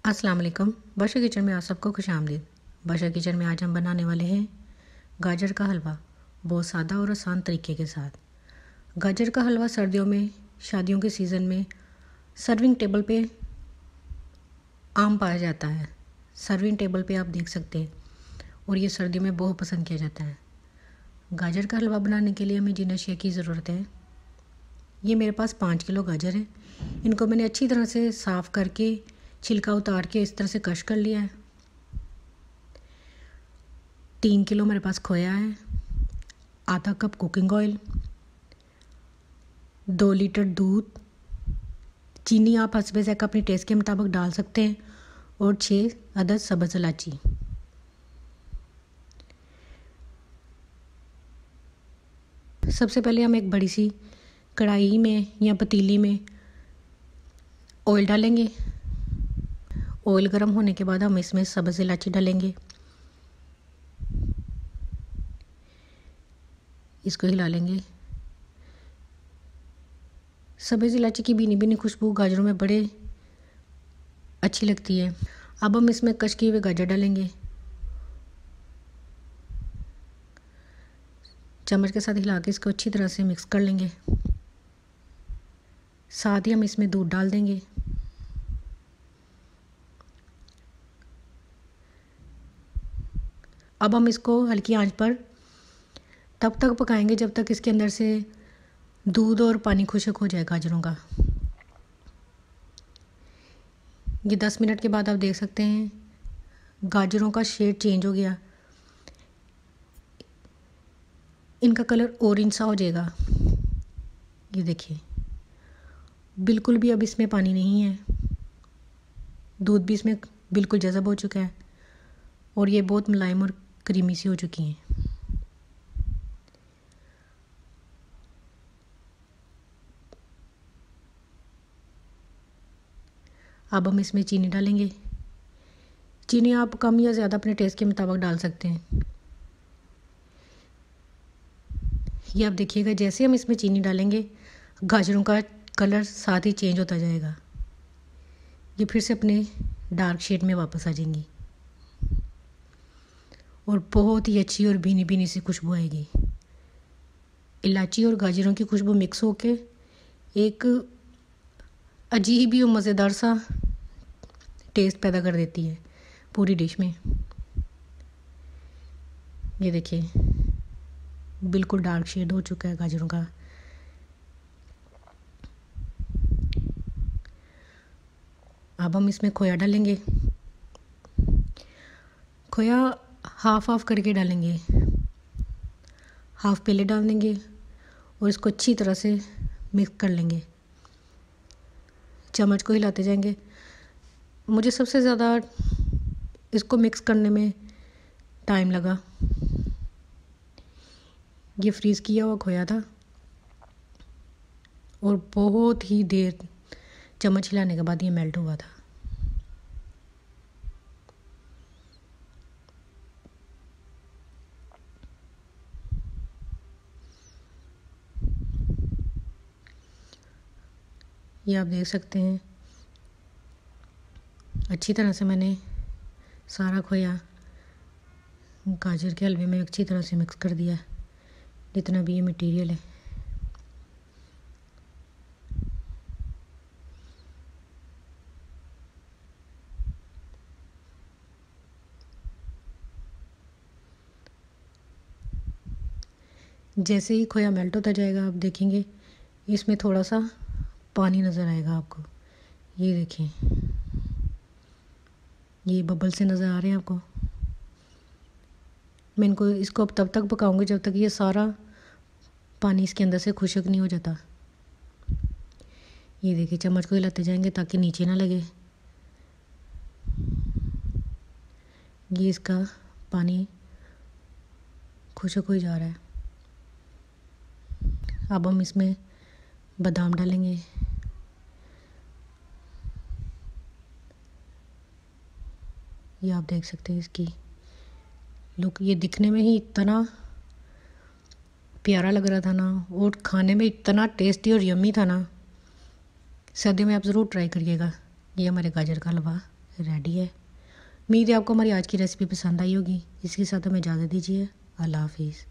अस्सलाम वालेकुम। बादशाह किचन में आप सबको खुशामदीद। बादशाह किचन में आज हम बनाने वाले हैं गाजर का हलवा, बहुत सादा और आसान तरीके के साथ। गाजर का हलवा सर्दियों में, शादियों के सीज़न में सर्विंग टेबल पे आम पाया जाता है। सर्विंग टेबल पे आप देख सकते हैं, और ये सर्दियों में बहुत पसंद किया जाता है। गाजर का हलवा बनाने के लिए हमें जिन अशिया की ज़रूरत है, ये मेरे पास 5 किलो गाजर है। इनको मैंने अच्छी तरह से साफ़ करके छिलका उतार के इस तरह से कश कर लिया है। 3 किलो मेरे पास खोया है, आधा कप कुकिंग ऑयल, 2 लीटर दूध, चीनी आप हसबे ज़ायक़ा अपने टेस्ट के मुताबिक डाल सकते हैं, और 6 अदद सब्ज़ इलायची। सबसे पहले हम एक बड़ी सी कढ़ाई में या पतीली में ऑयल डालेंगे। ऑयल गर्म होने के बाद हम इसमें सब्ज़ इलायची डालेंगे। इसको हिला लेंगे। सब्ज़ इलायची की भीनी भीनी खुशबू गाजरों में बड़े अच्छी लगती है। अब हम इसमें कश किए हुए गाजर डालेंगे। चम्मच के साथ हिला के इसको अच्छी तरह से मिक्स कर लेंगे। साथ ही हम इसमें दूध डाल देंगे। अब हम इसको हल्की आंच पर तब तक पकाएंगे जब तक इसके अंदर से दूध और पानी खुश्क हो जाए गाजरों का। ये 10 मिनट के बाद आप देख सकते हैं गाजरों का शेड चेंज हो गया, इनका कलर ऑरेंज सा हो जाएगा। ये देखिए, बिल्कुल भी अब इसमें पानी नहीं है, दूध भी इसमें बिल्कुल जज़ब हो चुका है, और ये बहुत मुलायम और क्रीमी सी हो चुकी हैं। अब हम इसमें चीनी डालेंगे। चीनी आप कम या ज़्यादा अपने टेस्ट के मुताबिक डाल सकते हैं। ये आप देखिएगा, जैसे हम इसमें चीनी डालेंगे गाजरों का कलर साथ ही चेंज होता जाएगा। ये फिर से अपने डार्क शेड में वापस आ जाएंगी, और बहुत ही अच्छी और भीनी भीनी सी खुशबू आएगी। इलायची और गाजरों की खुशबू मिक्स होके एक अजीब ही और मज़ेदार सा टेस्ट पैदा कर देती है पूरी डिश में। ये देखिए, बिल्कुल डार्क शेड हो चुका है गाजरों का। अब हम इसमें खोया डालेंगे। खोया हाफ हाफ करके डालेंगे। हाफ पहले डाल देंगे और इसको अच्छी तरह से मिक्स कर लेंगे। चम्मच को हिलाते जाएंगे। मुझे सबसे ज़्यादा इसको मिक्स करने में टाइम लगा। ये फ्रीज़ किया हुआ खोया था, और बहुत ही देर चम्मच हिलाने के बाद ये मेल्ट हुआ था। ये आप देख सकते हैं, अच्छी तरह से मैंने सारा खोया गाजर के हलवे में अच्छी तरह से मिक्स कर दिया, जितना भी ये मटेरियल है। जैसे ही खोया मेल्ट होता जाएगा, आप देखेंगे इसमें थोड़ा सा पानी नज़र आएगा आपको। ये देखें, ये बबल से नज़र आ रहे हैं आपको। मैं इसको अब तब तक पकाऊंगी जब तक ये सारा पानी इसके अंदर से खुश्क नहीं हो जाता। ये देखिए, चम्मच को हिलाते जाएंगे ताकि नीचे ना लगे। ये इसका पानी खुश्क हो जा रहा है। अब हम इसमें बादाम डालेंगे। ये आप देख सकते हैं इसकी लुक। ये दिखने में ही इतना प्यारा लग रहा था ना, और खाने में इतना टेस्टी और यम्मी था ना। सर्दियों में आप ज़रूर ट्राई करिएगा ये हमारे गाजर का हलवा। रेडी है। उम्मीद है आपको हमारी आज की रेसिपी पसंद आई होगी। इसके साथ हमें इजाज़त दीजिए। अल्लाह हाफिज़।